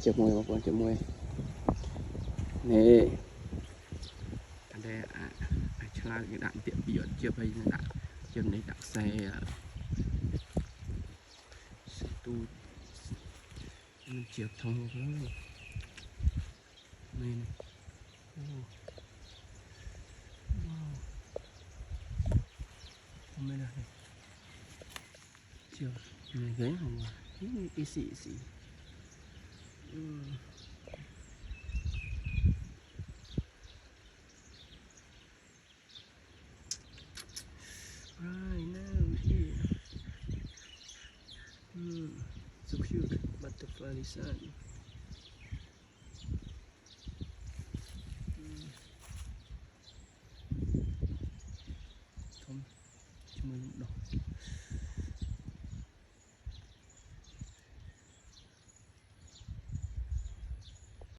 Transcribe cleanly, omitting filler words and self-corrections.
chìa môi mà còn chìa môi nè anh đây chả cái đạn tiệm biển chưa bây giờ đạn chừng đấy đạn xe tu mình chìa thông với nên không biết là chưa người ghế không à cái xị right now here so cute butterfly sun